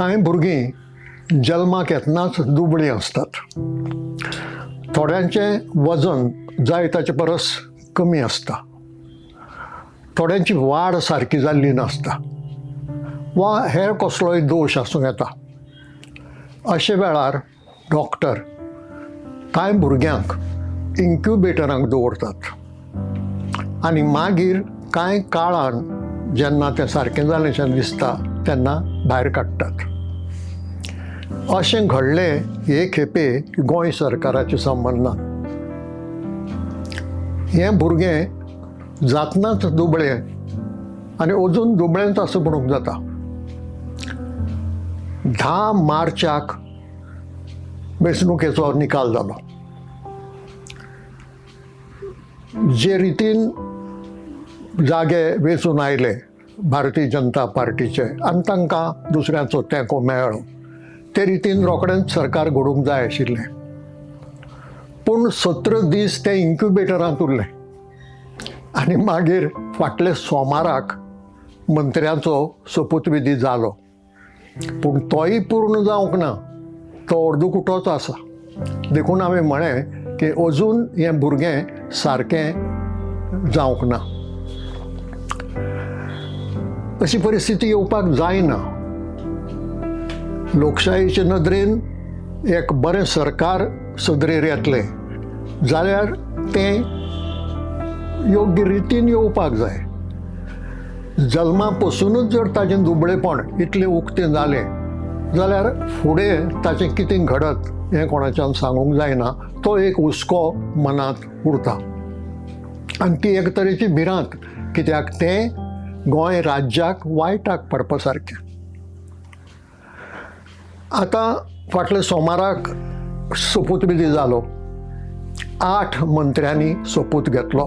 कांय भुरगीं जल्माक येतनाच दुबळीं आसतात. थोड्यांचें वजन जाय ताचे परस कमी आसता. थोड्यांची वाड सारकी जाल्ली नासता वा हेर कसलोय दोश आसूं येता. अशे वेळार डॉक्टर कांय भुरग्यांक इन्क्युबेटरांत दवरतात आनी मागीर कांय काळान जेन्ना तें सारकें जालेंशें दिसता तेन्ना भायर काडटात. अशें घडलें हे खेपे गोंय सरकाराच्या संबंदान. हें भुरगें जातनाच दुबळें आनी अजून दुबळेंच आसा म्हणूंक जाता. 10 मार्चाक वेंचणुकेचो निकाल जालो. जे रितीन जागे वेंचून आयले भारतीय जनता पार्टीचे आनी तांकां दुसऱ्यांचो तेंको मेळ्ळो ते रितीन रोखडेंच सरकार घडोवंक जाय आशिल्लें. पूण 17 दीस ते इन्क्युबेटरांत उरले आनी मागीर फाटले सोमाराक मंत्र्याचो सोपूतविधी जालो. पूण तोय पूर्ण जावंक ना, तो अर्दुकुटोच आसा. देखून हांवें म्हळें की अजून हें भुरगें सारकें जावंक ना. अशी परिस्थिती येवपाक जायना. लोकशायेचे नदरेन एक बरें सरकार सदरेर येतलें जाल्यार तें योग्य रितीन येवपाक जाय. जल्मा पसूनच जर ताचें दुबळेपण इतलें उक्तें जालें जाल्यार फुडें ताचें कितें घडत हें कोणाच्यान सांगूंक जायना. तो एक हुस्को मनांत उरता आनी ती एक तरेची भिरांत, कित्याक तें गोंय राज्याक वायटाक पडपा सारकें. आतां फाटल्या सोमाराक सोपूतविधी जालो. 8 मंत्र्यांनी सोपूत घेतलो.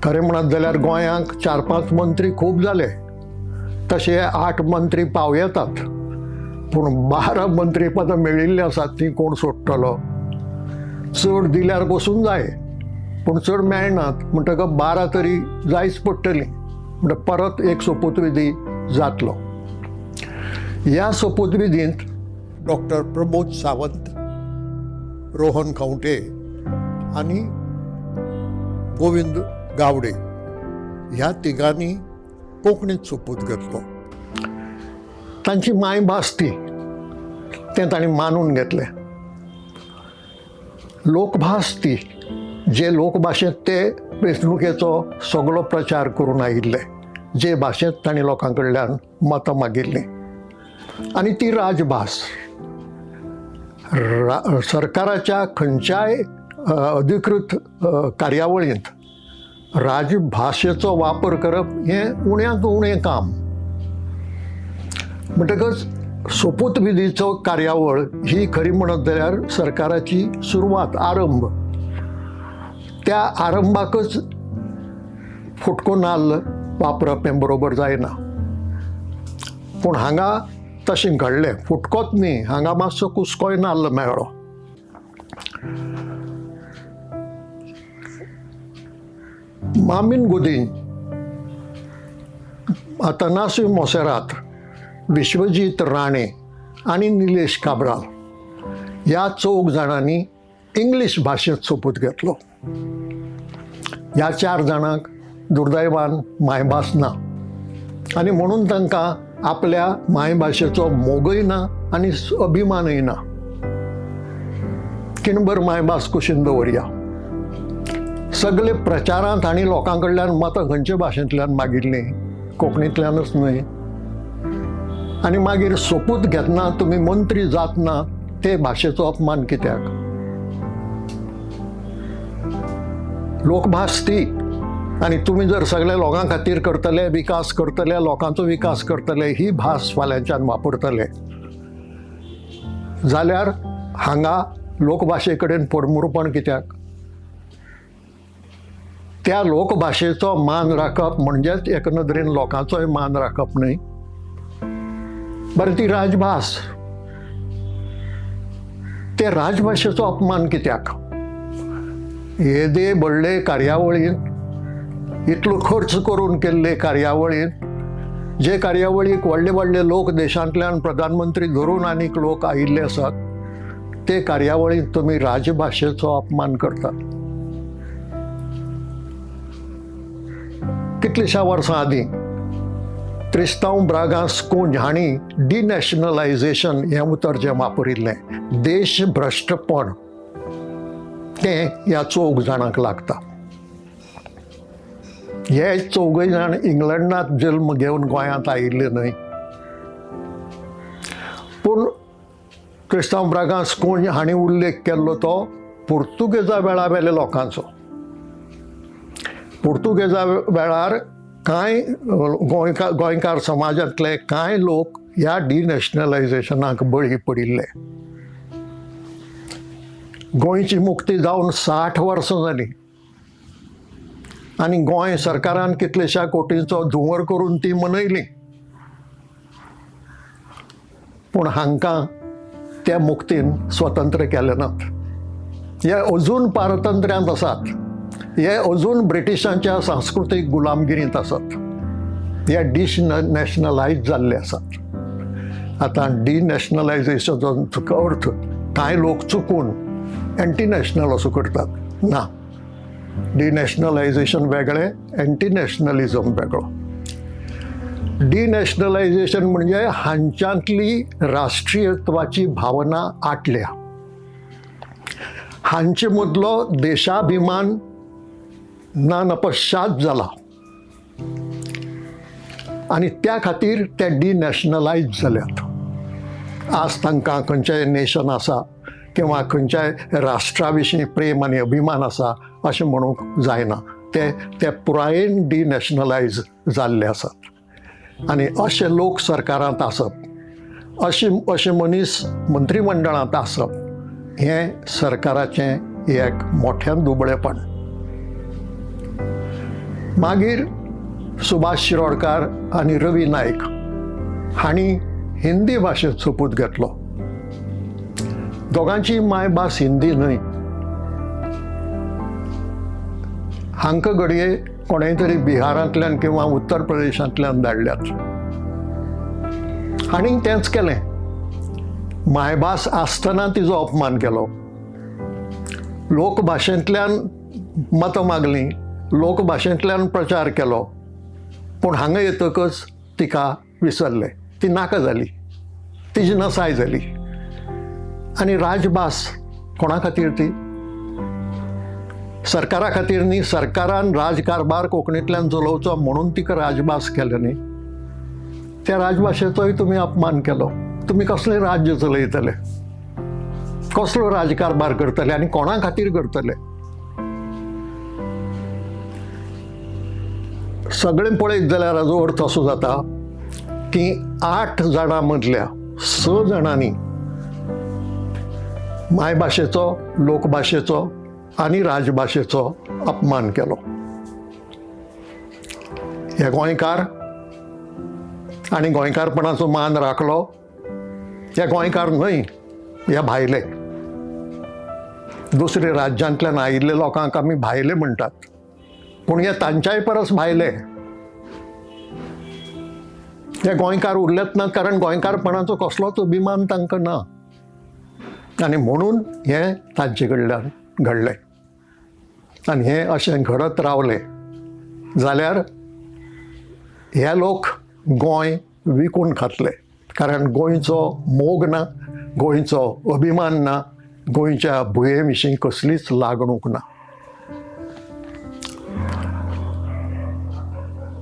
खरें म्हणत जाल्यार गोंयांक 4-5 मंत्री खूब जाले, तशे 8 मंत्री पाव येतात. पूण 12 मंत्री पदां मेळिल्लीं आसात तीं कोण सोडटलो? चड दिल्यार बसून जाय, पूण चड मेळनात म्हणटकच 12 तरी जायच पडटलीं. म्हणजे परत एक सोपूतविधी जातलो. ह्या सोपूतविधींत डॉक्टर प्रमोद सावंत, रोहन खंवटे आनी गोविंद गावडे ह्या तिगांनी कोंकणींत सोपूत घेतलो. तांची मायभास ती, तें तांणी मानून घेतलें. लोकभास ती, जे लोकभाशेंत ते वेंचणुकेचो सगळो प्रचार करून आयिल्ले, जे भाशेंत तांणी लोकां कडल्यान मतां मागिल्लीं. आनी ती राजभास. सरकाराच्या खंयच्याय अधिकृत कार्यावळींत राजभाशेचो वापर करप हें उण्यांत उणें काम. म्हणटकच सोपूतविधीचो कार्यावळ ही खरी म्हणत जाल्यार सरकाराची सुरवात, आरंभ. त्या आरंभाकच फुटको नाल्ल वापरप हें बरोबर जायना. पूण हांगा तशें घडलें. फुटकोच न्ही, हांगा मातसो कुस्कोय नाल्ल मेळ्ळो. मामीन गुदीन, अतनासू मोसेरात, विश्वजीत राणे आनी निलेश काब्राल ह्या 4 जाणांनी इंग्लीश भाशेंत सोपूत घेतलो. ह्या 4 जाणांक दुर्दैवान मायभास ना आनी म्हणून तांकां आपल्या मायभाशेचो मोगय ना आनी अभिमानय ना. किनबर मायभास कुशीन दवरया. सगळे प्रचारांत आनी लोकां कडल्यान मतां खंयचे भाशेंतल्यान मागिल्लीं, कोंकणींतल्यानच न्हय. आनी मागीर सोपूत घेतना तुमी मंत्री जातना ते भाशेचो अपमान कित्याक? लोकभास ती. आनी तुमी जर सगळ्या लोकां खातीर करतले, विकास करतले, लोकांचो विकास करतले, ही भास फाल्यांच्यान वापरतले जाल्यार हांगा लोकभाशे कडेन फडमुरपण कित्याक? त्या लोकभाशेचो मान राखप म्हणजेच एक नदरेन लोकांचोय मान राखप न्हय. बरें, ती राजभास. ते राजभाशेचो अपमान कित्याक? येदे व्हडले कार्यावळींत, इतलो खर्च करून केल्ले कार्यावळींत जे कार्यावळीक व्हडले व्हडले लोक देशांतल्यान प्रधानमंत्री धरून आनीक लोक आयिल्ले आसात ते कार्यावळींत तुमी राजभाशेचो अपमान करतात. कितलींश्या वर्सां आदीं त्रिस्तांव ब्रागा स्कूंज हांणी डिनॅशनलायझेशन हें उतर जें वापरिल्लें, देशभ्रश्टपण, तें ह्या 4 जाणांक लागता. हे 4 जाण इंग्लंडांत जल्म घेवन गोंयांत आयिल्ले न्हय, पूण क्रिस्तांव ब्रागा स्कूंज हांणी उल्लेख केल्लो तो पुर्तुगेजा वेळावेल्या लोकांचो. पुर्तुगेजा वेळार कांय गोंयकार समाजांतले कांय लोक ह्या डिनॅशनलायझेशनाक बळी पडिल्ले. गोंयची मुक्ती जावन 60 वर्सां जालीं आनी गोंय सरकारान कितलेशा कोटींचो धुंवर करून ती मनयली, पूण हांकां त्या मुक्तीन स्वतंत्र केले नात. हे अजून पारतंत्र्यांत आसात, हे अजून ब्रिटिशांच्या सांस्कृतीक गुलामगिरींत आसात, हे डिनॅशनलायज जाल्ले आसात. आतां डिनॅशनलायझेशनाचो अर्थ कांय लोक चुकून एंटी नॅशनल असो करतात. ना, डिनॅशनलायझेशन वेगळें, एंटी नॅशनलिझम वेगळो. डिनॅशनलायझेशन म्हणजे हांच्यांतली राष्ट्रीयत्वाची भावना आटल्या, हांचे मदलो देशाभिमान ना नपश्चात जाला आनी त्या खातीर ते डिनॅशनलायज जाल्यात. आज तांकां खंयचेय नेशन आसा किंवा खंयच्याय राष्ट्रा विशीं प्रेम आनी अभिमान आसा अशें म्हणूंक जायना. ते पुरायेन डिनॅशनलायज जाल्ले आसात आनी अशे लोक सरकारांत आसप, अशे मनीस मंत्रिमंडळांत आसप, हें सरकाराचें एक मोठ्यान दुबळेपण. मागीर सुभाष शिरोडकार आनी रवी नायक हांणी हिंदी भाशेत सोपूत घेतलो. दोगांची मायभास हिंदी न्हय. हांकां घडये कोणेय तरी बिहारांतल्यान किंवा उत्तर प्रदेशांतल्यान धाडल्यात. हांणी तेंच केलें. मायभास आसतना तिजो अपमान केलो, लोकभाशेंतल्यान मतां मागलीं, लोकभाशेंतल्यान प्रचार केलो, पूण हांगा येतकच तिका विसरले, ती नाका जाली, तिजी नसाय जाली. आनी राजभास कोणा खातीर ती? सरकारा खातीर न्ही. सरकारान राजकारभार कोंकणींतल्यान चलोवचो म्हणून तिका राजभास केलो न्ही. त्या राजभाशेचोय तुमी अपमान केलो. तुमी कसलें राज्य चलयतले, कसलो राजकारभार करतले आनी कोणा खातीर करतले? सगळें पळयत जाल्यार हाजो अर्थ असो जाता की 8 जाणां मदल्या 6 जाणांनी मायभाशेचो, लोकभाशेचो आनी राजभाशेचो अपमान केलो. हे गोंयकार आनी गोंयकारपणाचो मान राखलो. हे गोंयकार न्हय, हे भायले. दुसरे राज्यांतल्यान आयिल्ले लोकांक आमी भायले म्हणटात, पूण हे तांच्याय परस भायले. हे गोंयकार उरलेत नात कारण गोंयकारपणाचो कसलोच अभिमान तांकां ना आनी म्हणून हें तांचे कडल्यान घडलें. आनी हें अशें घडत रावलें जाल्यार हे लोक गोंय विकून खातले, कारण गोंयचो मोग ना, गोंयचो अभिमान ना, गोंयच्या भुये विशीं कसलीच लागणूक ना.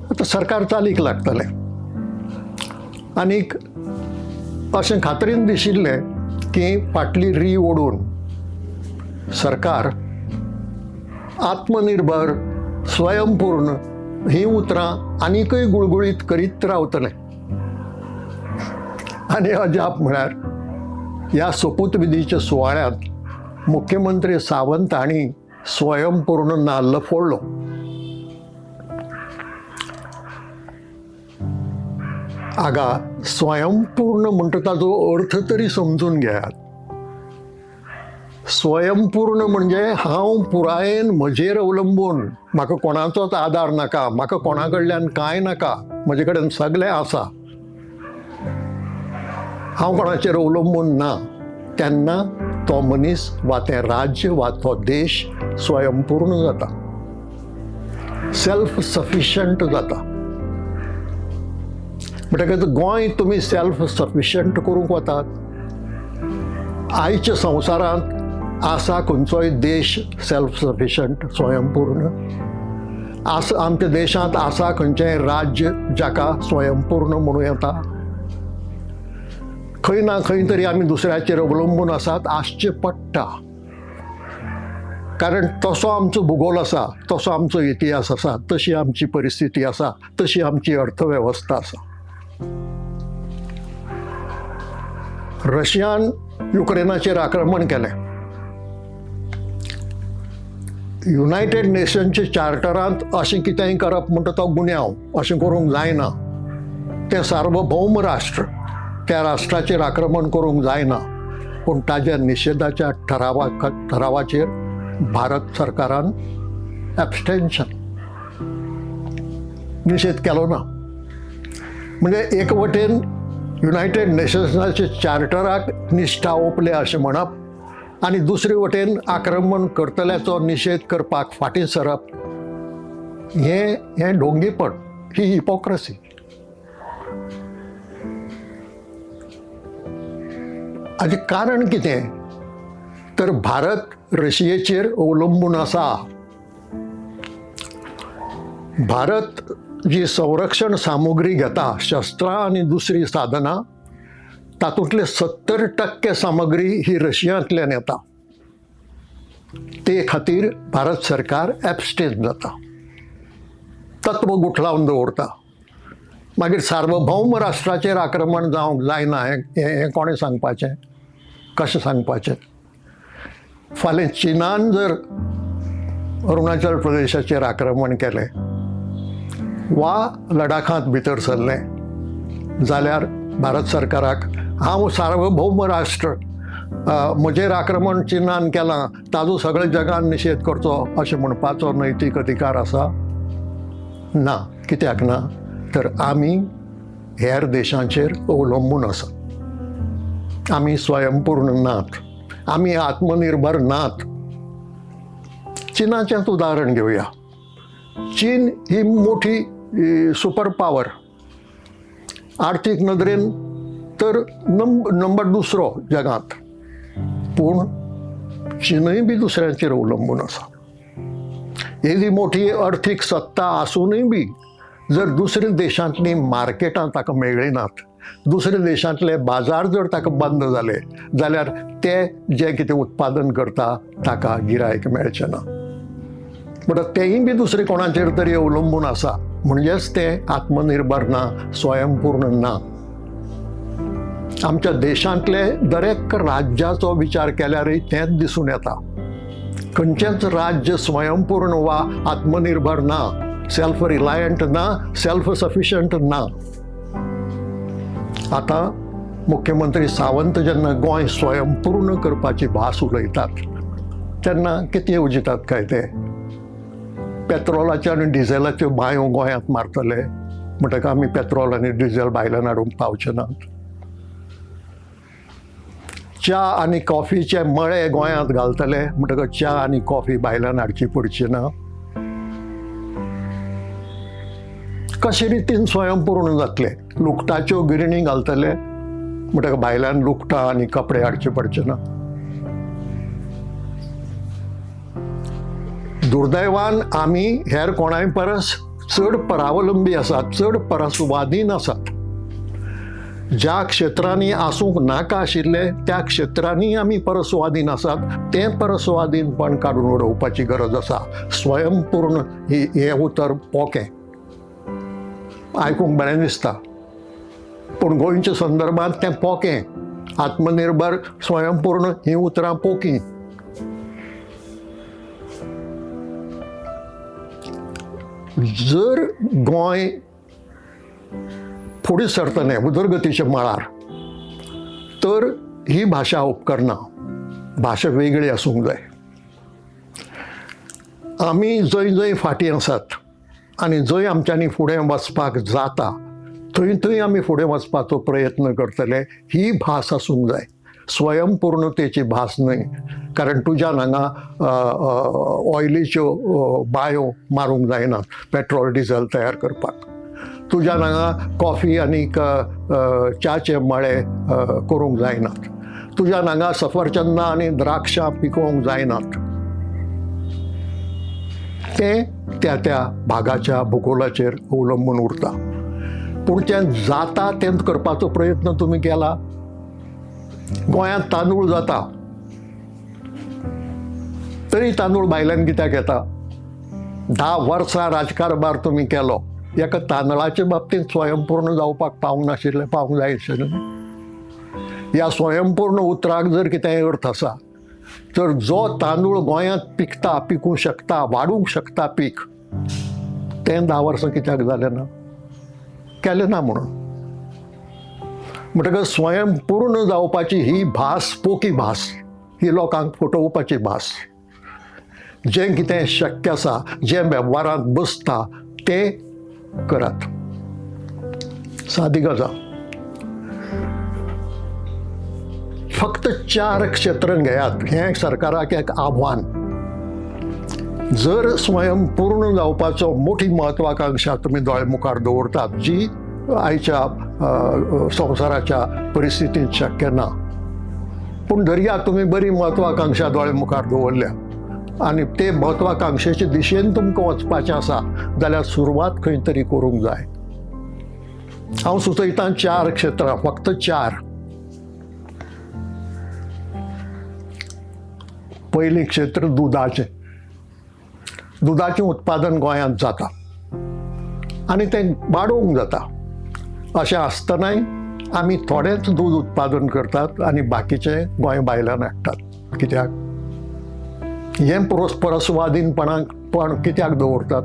आतां सरकार चालीक लागतलें. आनीक अशें खात्रीन दिशिल्लें की फाटली री ओडून सरकार आत्मनिर्भर, स्वयंपूर्ण ही उतरां आनीकय गुळगुळीत करीत रावतलें. आनी अजाप म्हळ्यार ह्या सोपूतविधीच्या सुवाळ्यांत मुख्यमंत्री सावंत हांणी स्वयंपूर्ण नाल्ल फोडलो. आगा, स्वयंपूर्ण म्हणटा ताचो अर्थ तरी समजून घेयात. स्वयंपूर्ण म्हणजे हांव पुरायेन म्हजेर अवलंबून, म्हाका कोणाचोच आदार नाका, म्हाका कोणा कडल्यान कांय नाका, म्हजे कडेन सगळें आसा, हांव कोणाचेर अवलंबून ना, तेन्ना तो मनीस वा तें राज्य वा तो देश स्वयंपूर्ण जाता, सेल्फ सफिशियंट जाता. म्हणटकच गोंय तुमी सेल्फ सफिशियंट करूंक वतात. आयच्या संवसारांत आसा खंयचोय देश सेल्फ सफिशियंट स्वयंपूर्ण? आमच्या देशांत आसा खंयचेंय राज्य जाका स्वयंपूर्ण म्हणूं येता? खंय ना खंय तरी आमी दुसऱ्याचेर अवलंबून आसात, आसचें पडटा. कारण तसो आमचो भूगोल आसा, तसो आमचो इतिहास आसा, तशी आमची परिस्थिती आसा, तशी आमची अर्थवेवस्था आसा. रशियान युक्रेनाचेर आक्रमण केलें. युनायटेड नेशन्सच्या चार्टरांत अशें कितेंय करप म्हणटा तो गुन्यांव, अशें करूंक जायना. तें सार्वभौम राष्ट्र, त्या राष्ट्राचेर आक्रमण करूंक जायना. पूण ताच्या निशेधाच्या ठरावाचेर भारत सरकारान एब्स्टेन्शन निशेध केलो ना. म्हणजे एक वटेन युनायटेड नेशन्साच्या चार्टराक निश्ठा ओपले अशें म्हणप, आनी दुसरे वटेन आक्रमण करतल्याचो निशेध करपाक फाटीं सरप, हें ढोंगीपण, ही हिपोक्रसी. हाचें कारण कितें? तर भारत रशियेचेर अवलंबून आसा. भारत जी संरक्षण सामुग्री घेता, शस्त्रां आनी दुसरी साधनां, तातूंतले 70% सामग्री ही रशियांतल्यान येता. ते खातीर भारत सरकार एब्स्टेन जाता, तत्व गुठलावन दवरता. मागीर सार्वभौम राष्ट्राचेर आक्रमण जावंक जायना हें कोणें सांगपाचें? कशें सांगपाचें? फाल्यां चीनान जर अरुणाचल प्रदेशाचेर आक्रमण केलें वा लडाखांत भितर सरलें जाल्यार भारत सरकाराक हांव सार्वभौम राष्ट्र, म्हजेर आक्रमण चीनान केलां, ताजो सगळ्या जगान निशेध करचो अशें म्हणपाचो नैतीक अधिकार आसा? ना. कित्याक ना? तर आमी हेर देशांचेर अवलंबून आसात. आमी स्वयंपूर्ण नात, आमी आत्मनिर्भर नात. चीनाचेंच उदाहरण घेवया. चीन ही मोठी सुपर पावर, आर्थीक नदरेन तर नंबर दुसरो जगांत, पूण चीनय बी दुसऱ्यांचेर अवलंबून आसा. येदी मोठी अर्थीक सत्ता आसूनय बी जर दुसऱ्या देशांतलीं मार्केटां ताका मेळ्ळीं नात, दुसऱ्या देशांतले बाजार जर ताका बंद जाले जाल्यार ते जें कितें उत्पादन करता ताका गिरायक मेळचें ना. म्हणटच तेंय बी दुसरे कोणाचेर तरी अवलंबून आसा, म्हणजेच ते आत्मनिर्भर ना, स्वयंपूर्ण ना. आमच्या देशांतले दरेक राज्याचो विचार केल्यारय तेंच दिसून येता. खंयचेंच राज्य स्वयंपूर्ण वा आत्मनिर्भर ना, सेल्फ रिलायंट ना, सेल्फ सफिशियंट ना. आता मुख्यमंत्री सावंत जेन्ना गोंय स्वयंपूर्ण करपाची भास उलयतात तेन्ना कितें उजितात काय ते? पेट्रोलाच्यो आनी डिझेलाच्यो बांयो गोंयांत मारतले, म्हणटकच आमी पेट्रोल आनी डिझेल भायल्यान हाडूंक पावचे नात. च्या आनी कॉफीचे मळे गोंयांत घालतले, म्हणटकच च्या आनी कॉफी भायल्यान हाडची पडची ना. कशे रितीन स्वयंपूर्ण जातले? लुगटाच्यो गिरणी घालतले, म्हणटकच भायल्यान लुगटां आनी कपडे हाडचे पडचे ना. दुर्दैवान आमी हेर कोणाय परस चड परावलंबी आसात, चड परस्वाधीन आसात. ज्या क्षेत्रांनी आसूंक नाका आशिल्ले त्या क्षेत्रांनी आमी परस्वाधीन आसात. तें परस्वाधीनपण काडून उडोवपाची गरज आसा. स्वयंपूर्ण हें उतर पोकें, आयकूंक बरें दिसता, पूण गोंयच्या संदर्भांत तें पोकें. आत्मनिर्भर, स्वयंपूर्ण हीं उतरां पोकीं. जर गोंय फुडें सरतलें उदरगतीच्या मळार तर ही भाशा उपकारना. भाशा वेगळी आसूंक जाय. आमी जंय जंय फाटीं आसात आनी जंय आमच्यांनी फुडें वचपाक जाता थंय थंय आमी फुडें वचपाचो प्रयत्न करतले. ही भास आसूंक जाय, स्वयंपूर्णतेची भास न्हय. कारण तुज्यान हांगा ऑयलीच्यो बांयो मारूंक जायना पेट्रोल डिझल तयार करपाक. तुज्यान हांगा कॉफी आनीक च्याचे मळे करूंक जायनात. तुज्यान हांगा सफरचंदां आनी द्राक्षां पिकोवंक जायनात. तें त्या त्या भागाच्या भूगोलाचेर अवलंबून उरता. पूण तें जाता तें करपाचो प्रयत्न तुमी केला. गोंयांत तांदूळ जाता तरी तांदूळ भायल्यान कित्याक येता? 10 वर्सां राजकारभार तुमी केलो, एका तांदळाच्या बाबतींत स्वयंपूर्ण जावपाक पावंक नाशिल्लें, पावंक जाय आशिल्लें. ह्या स्वयंपूर्ण उतराक जर कितेंय अर्थ आसा तर जो तांदूळ गोंयांत पिकता, पिकूंक शकता, वाडूंक शकता पीक, तें 10 वर्सां कित्याक जालें ना? केलें ना म्हणून. म्हणटकच स्वयंपूर्ण जावपाची ही भास पोकी भास, ही लोकांक फटोवपाची भास. जें कितें शक्य आसा, जें वेव्हारांत बसता तें करात. सादी गजाल. फक्त 4 क्षेत्र घेयात, हें सरकाराक एक आव्हान. जर स्वयंपूर्ण जावपाचो मोठी म्हत्वाकांक्षा तुमी दोळे मुखार दवरतात, जी आयच्या संवसाराच्या परिस्थितींत शक्य ना, पूण दर्या तुमी बरी म्हत्वाकांक्षा दोळे मुखार दवरल्या आनी ते म्हत्वाकांक्षेचे दिशेन तुमकां वचपाचें आसा जाल्यार सुरवात खंय तरी करूंक जाय. हांव सुचयतां 4 क्षेत्रां, फक्त 4. पयलीं क्षेत्र दुदाचें. दुदाचें उत्पादन गोंयांत जाता आनी तें वाडोवंक जाता. अशें आसतनाय आमी थोडेंच दूद उत्पादन करतात आनी बाकीचें गोंय भायल्यान हाडटात. कित्याक? हें परस्वाधीनपण कित्याक दवरतात?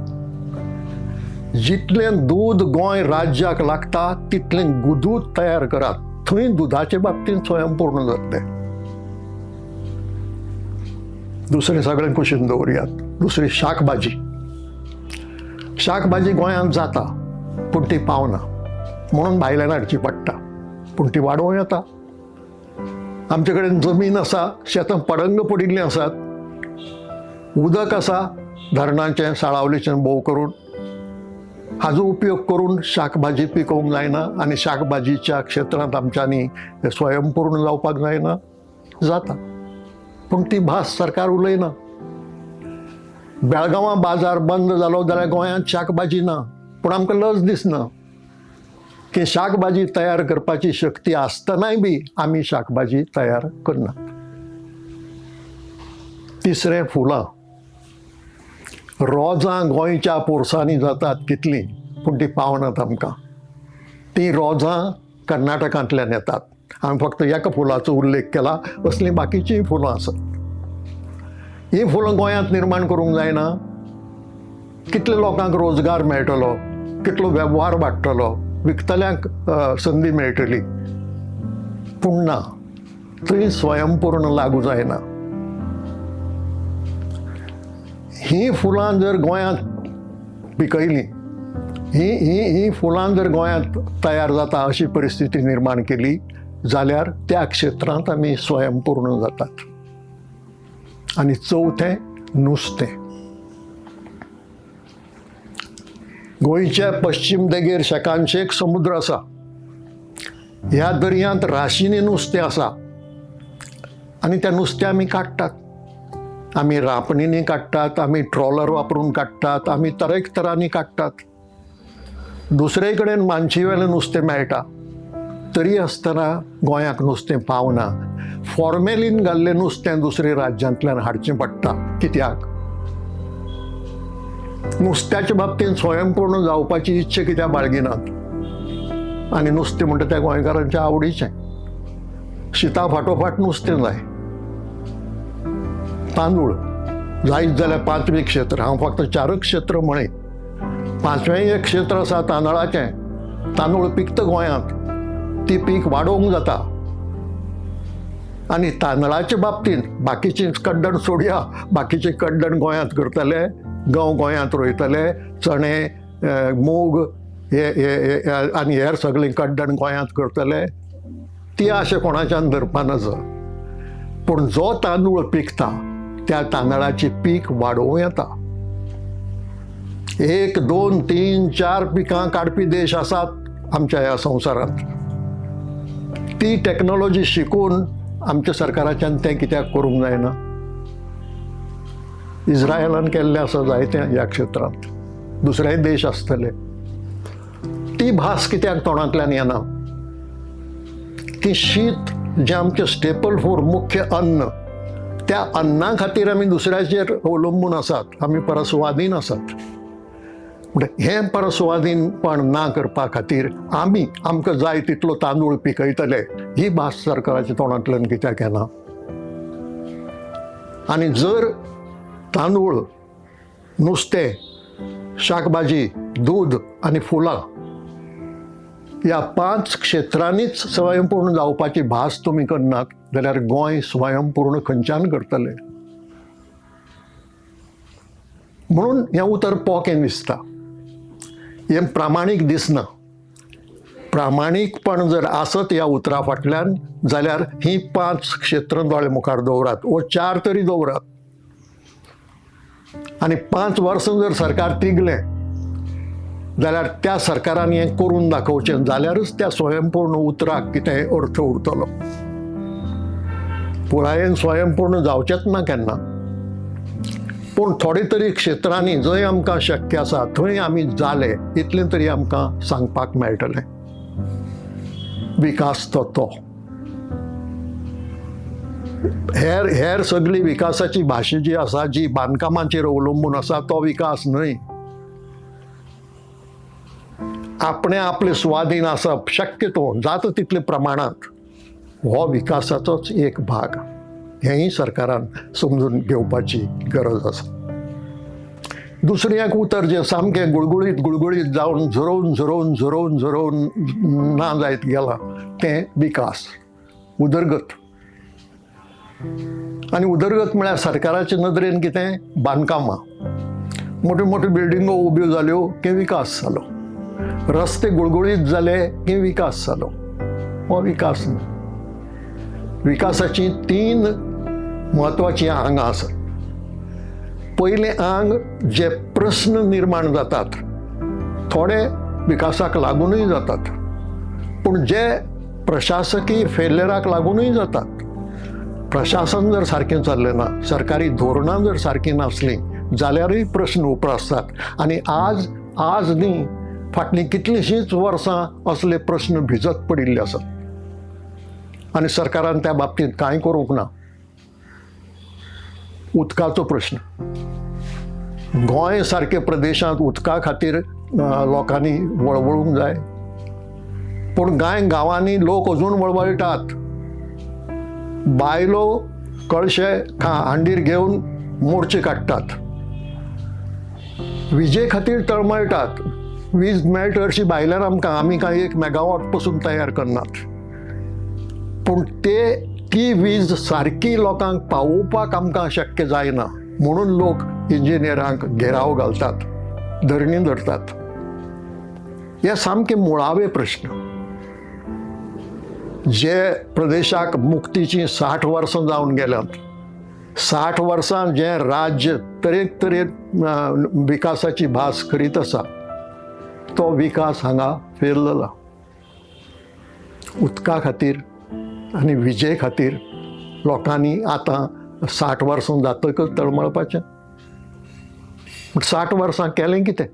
जितलें दूद गोंय राज्याक लागता तितलें दूद तयार करात, थंय दुदाचे बाबतींत स्वयंपूर्ण जातलें. दुसरें सगळें कुशीन दवरयात. दुसरी शाकभाजी. शाकभाजी गोंयांत जाता पूण ती पावना म्हणून भायल्यान हाडची पडटा, पूण ती वाडोवं येता. आमचे कडेन जमीन आसा, शेतां पडंग पडिल्लीं आसात, उदक आसा धरणाचें, साळावलीचें भोव करून. हाजो उपयोग करून शाकभाजी पिकोवंक जायना आनी शाकभाजीच्या क्षेत्रांत आमच्यांनी स्वयंपूर्ण जावपाक जायना? जाता, पूण ती भास सरकार उलयना. बेळगांवां बाजार बंद जालो जाल्यार गोंयांत शाकभाजी ना, पूण आमकां लज दिसना की शाकभाजी तयार करपाची शक्ती आसतनाय बी आमी शाकभाजी तयार करनात. तिसरें फुलां. रोजां गोंयच्या पोरसांनी जातात कितलीं, पूण ती पावनात आमकां. ती रोजां कर्नाटकांतल्यान येतात. हांवें फक्त एका फुलाचो उल्लेख केला, असलीं बाकीचींय फुलां आसात. हीं फुलां गोंयांत निर्माण करूंक जायना? कितल्या लोकांक रोजगार मेळटलो, कितलो वेव्हार वाडटलो, विकतल्यांक संदी मेळटली, पूण ना, थंय स्वयंपूर्ण लागू जायना. ही फुलां जर गोंयांत पिकयलीं, ही फुलां जर गोंयांत तयार जाता अशी परिस्थिती निर्माण केली जाल्यार त्या क्षेत्रांत आमी स्वयंपूर्ण जातात. आनी चवथें नुस्तें. गोंयच्या पश्चिम देगेर शेकांशेक समुद्र आसा. ह्या दर्यांत राशींनी नुस्तें आसा आनी त्या नुस्तें आमी काडटात. आमी रांपणींनी काडटात, आमी ट्रॉलर वापरून काडटात, आमी तरेक तरांनी काडटात. दुसरे कडेन मानशीवेलें नुस्तें मेळटा, तरी आसतना गोंयाक नुस्तें पावना. फॉर्मेलीन घाल्लें नुस्तें दुसऱ्या राज्यांतल्यान हाडचें पडटा. कित्याक? नुस्त्याच्या बाबतींत स्वयंपूर्ण जावपाची इच्छा कित्याक बाळगिनात? आनी नुस्तें म्हणटा तें गोंयकारांच्या आवडीचें. शिता फाटोफाट नुस्तें जाय. तांदूळ जायत जाल्यार 5वें क्षेत्र. हांव फक्त 4 क्षेत्र म्हळें. 5वें एक क्षेत्र आसा तांदळाचें. तांदूळ पिकता गोंयांत, ती पीक वाडोवंक जाता. आनी तांदळाच्या बाबतींत बाकीची कड्डण सोडया, बाकीचे कड्डण गोंयांत करतले, गंव गोंयांत रोयतले, चणे, मूग आनी हेर सगळीं कड्डण गोंयांत करतले, ती अशें कोणाच्यान धरपा नजर. पूण जो तांदूळ पिकता त्या तांदळाची पीक वाडोवं येता. 1, 2, 3, 4 पिकां काडपी देश आसात आमच्या ह्या संवसारांत. ती टॅक्नॉलॉजी शिकून आमच्या सरकाराच्यान तें कित्याक करूंक जायना? इस्रायलान केल्लें आसा जायतें ह्या क्षेत्रांत, दुसरेय देश आसतले. ती भास कित्याक तोंडांतल्यान येना? की शीत जें आमचें स्टेपल फूड, मुख्य अन्न, त्या अन्ना खातीर आमी दुसऱ्याचेर अवलंबून आसात, आमी परस्वाधीन आसात. हें परस्वाधीनपण ना करपा खातीर आमी आमकां जाय तितलो तांदूळ पिकयतले, ही भास सरकाराच्या तोंडांतल्यान कित्याक येना? आनी जर तांदूळ, नुस्तें, शाकभाजी, दूद आनी फुलां ह्या 5 क्षेत्रांनीच स्वयंपूर्ण जावपाची भास तुमी करनात जाल्यार गोंय स्वयंपूर्ण खंयच्यान करतले? म्हणून हें उतर पोकें दिसता. हें प्रामाणीक दिसना. प्रामाणीकपण जर आसत ह्या उतरा फाटल्यान जाल्यार ही 5 क्षेत्रां दोळे मुखार दवरात, वो 4 तरी दवरात. आनी 5 वर्सां जर सरकार तिगलें जाल्यार त्या सरकारान हें करून दाखोवचें, जाल्यारच त्या स्वयंपूर्ण उतराक कितें अर्थ उरतलो. पुरायेन स्वयंपूर्ण जावचेंच ना केन्ना. पूण थोडे तरी क्षेत्रांनी जंय आमकां शक्य आसा थंय आमी जाले इतलें तरी आमकां सांगपाक मेळटलें. विकास तो हेर सगळी विकासाची भाशा जी आसा, जी बांदकामाचेर अवलंबून आसा, तो विकास न्हय. आपले स्वाधीन आसप शक्यतो जाता तितले प्रमाणांत हो विकासाचोच एक भाग. हेंय सरकारान समजून घेवपाची गरज आसा. दुसरें एक उतर जें सामकें गुळगुळीत जावन झरोवन ना जायत गेलां तें विकास, उदरगत. आनी उदरगत म्हळ्यार सरकाराचे नदरेन कितें? बांदकामां. मोठ्यो मोठ्यो बिल्डिंगो उब्यो जाल्यो की विकास जालो. रस्ते गुळगुळीत जाले की विकास जालो. हो विकास न्हय. विकासाची 3 म्हत्वाची आंगां आसात. पयलें आंग जे प्रस्न निर्माण जातात थोडे विकासाक लागूनय जातात, पूण जे प्रशासकीय फेल्युराक लागूनय जातात. प्रशासन जर सारकें चल्लें ना, सरकारी धोरणां जर सारकीं नासलीं जाल्यारय प्रश्न उप्रासतात. आनी आज न्ही, फाटलीं कितलींशींच वर्सां असले प्रश्न भिजत पडिल्ले आसात आनी सरकारान त्या बाबतींत कांय करूंक ना. उदकाचो प्रश्न. गोंय सारके प्रदेशांत उदका खातीर लोकांनी वळवळूंक जाय, पूण गांवांनी लोक अजून वळवळटात. बायलो कळशे हांडीर घेवन मोर्चे काडटात. विजे खातीर तळमळटात. वीज मेळटा हरशी भायल्यान आमी कांय 1 मेगावॉट पासून तयार करनात, पूण ती वीज सारकी लोकांक पावोवपाक आमकां शक्य जायना. म्हणून लोक इंजिनियरांक घेराव घालतात, धरणी धरतात. हे सामके मुळावे प्रश्न. जे प्रदेशाक मुक्तीची 60 वर्सां जावन गेल्यात, 60 वर्सां जे राज्य तरेक विकासाची भास करीत आसा, तो विकास हांगा फेल जाला. उदका खातीर आनी विजे खातीर लोकांनी आतां 60 वर्सां जातकच तळमळपाचें. 60 वर्सां केलें कितें?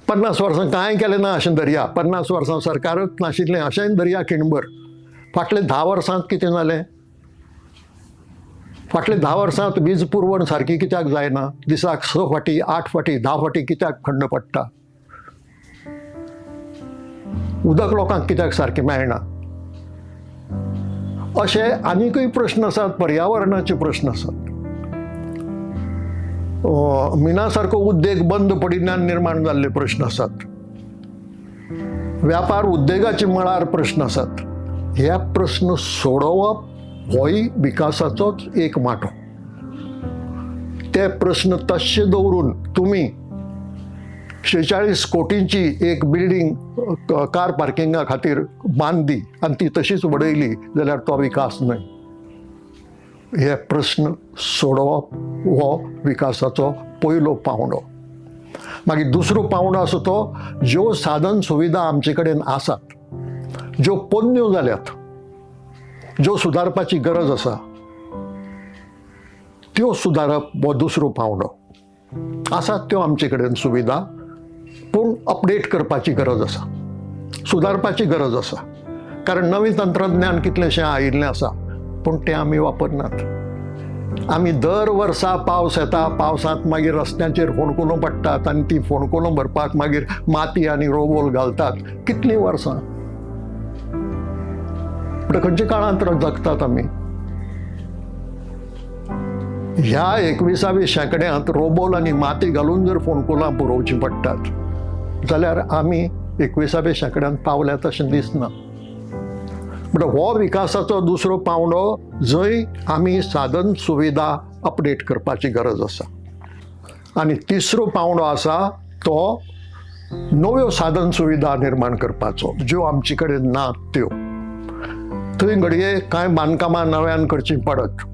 50 वर्सां कांय केलें ना अशें धरया. 50 वर्सां सरकारच नाशिल्लें अशेंय धरया खिणभर. फाटले 10 वर्सांत कितें जालें? फाटले 10 वर्सांत वीज पुरवण सारकी कित्याक जायना? दिसाक 6 फावटी 8 फावटी 10 फावटी कित्याक खंड पडटा? उदक लोकांक कित्याक सारकें मेळना? अशे आनीकय प्रश्न आसात. पर्यावरणाचे प्रश्न आसात. मिना सारको उद्देग बंद पडिल्ल्यान निर्माण जाल्ले प्रश्न आसात. व्यापार उद्देगाचे मळार प्रश्न आसात. ह्या प्रश्न सोडवप होय विकासाचोच एक माटो. ते प्रश्न तशे दवरून तुम्ही 46 कोटींची एक बिल्डींग कार पार्किंगा खातीर बांदली आनी ती तशीच वडयली जाल्यार तो विकास न्हय. हे प्रश्न सोडवप हो विकासाचो पयलो पावंडो. मागीर दुसरो पावंडो आसा तो ज्यो साधन सुविधा आमचे कडेन आसात, ज्यो पोरण्यो जाल्यात, ज्यो सुदारपाची गरज आसा, त्यो सुदारप हो दुसरो पावंडो. आसात त्यो आमचे कडेन सुविधा, पूण अपडेट करपाची गरज आसा, सुदारपाची गरज आसा. कारण नवीन तंत्रज्ञान कितलेशें आयिल्लें आसा, पूण तें आमी वापरनात. आमी दर वर्सा पावस येता, पावसांत मागीर रस्त्यांचेर फोंडकुलो पडटात आनी ती फोंडकुलो भरपाक मागीर माती आनी रोवोल घालतात. कितलीं वर्सां? पण खंयच्या काळांत जगतात आमी? ह्या 21व्या शेंकड्यांत रोबोल आनी माती घालून जर फोंडकुलां पुरोवचीं पडटात जाल्यार आमी 21व्या शेंकड्यांत पावल्यात अशें दिसना. म्हणटकीर हो विकासाचो दुसरो पावंडो जंय आमी साधन सुविधा अपडेट करपाची गरज आसा. आनी तिसरो पावंडो आसा तो नव्यो साधन सुविधा निर्माण करपाचो, ज्यो आमचे कडेन नात त्यो. थंय घडये कांय बांदकामां नव्यान करचीं पडत,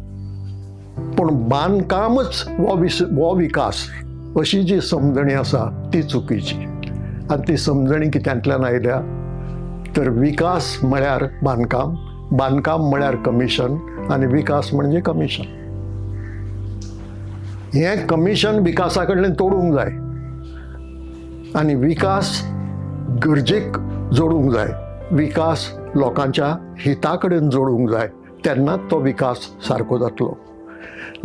पूण बांदकामच हो विकास अशी जी समजणी आसा ती चुकीची. आनी ती समजणी कित्यांतल्यान आयल्या तर विकास म्हळ्यार बांदकाम, बांदकाम म्हळ्यार कमिशन आनी विकास म्हणजे कमिशन. हें कमिशन विकासा कडल्यान तोडूंक जाय आनी विकास गरजेक जोडूंक जाय. विकास लोकांच्या हिता कडेन जोडूंक जाय, तेन्नाच तो विकास सारको जातलो.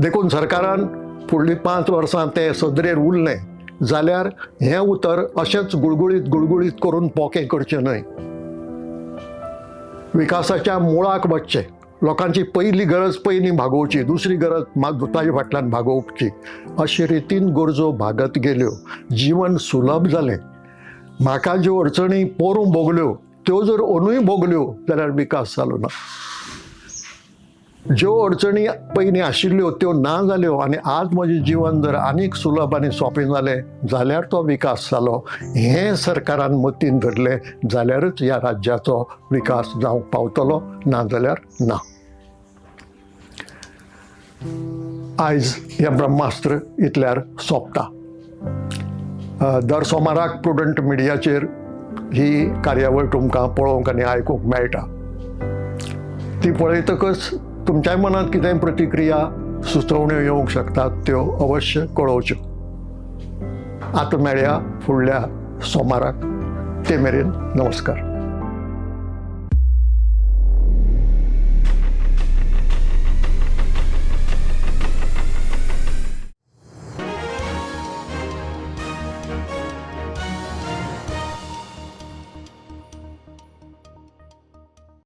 देखून सरकारान फुडलीं 5 वर्सां ते सदरेर उरलें जाल्यार हें उतर अशेंच गुळगुळीत करून पोकें करचें न्हय. विकासाच्या मुळाक वचचें. लोकांची पयली गरज पयलीं भागोवची, दुसरी गरज ताजे फाटल्यान भागोवची. अशे रितीन गरजो भागत गेल्यो, जीवन सुलभ जालें. म्हाका ज्यो अडचणी पोरूं भोगल्यो त्यो जर अंदूय भोगल्यो जाल्यार विकास जालो ना. ज्यो अडचणी पयलीं आशिल्ल्यो त्यो ना जाल्यो आनी आज म्हजें जीवन जर आनीक सुलभ आनी सोंपें जालें जाल्यार तो विकास जालो. हें सरकारान मतीन धरलें जाल्यारच ह्या राज्याचो विकास जावंक पावतलो, ना जाल्यार ना. आयज हें ब्रह्मास्त्र इतल्यार सोंपता. दर सोमाराक प्रुडंट मिडियाचेर ही कार्यावळ तुमकां पळोवंक आनी आयकूंक मेळटा. ती पळयतकच तुमच्या मनात कितें प्रतिक्रिया सुचोवण्यो येवंक शकतात, त्यो अवश्य कळोवच्यो. आतां मेळया फुडल्या सोमाराक. ते मेरेन नमस्कार.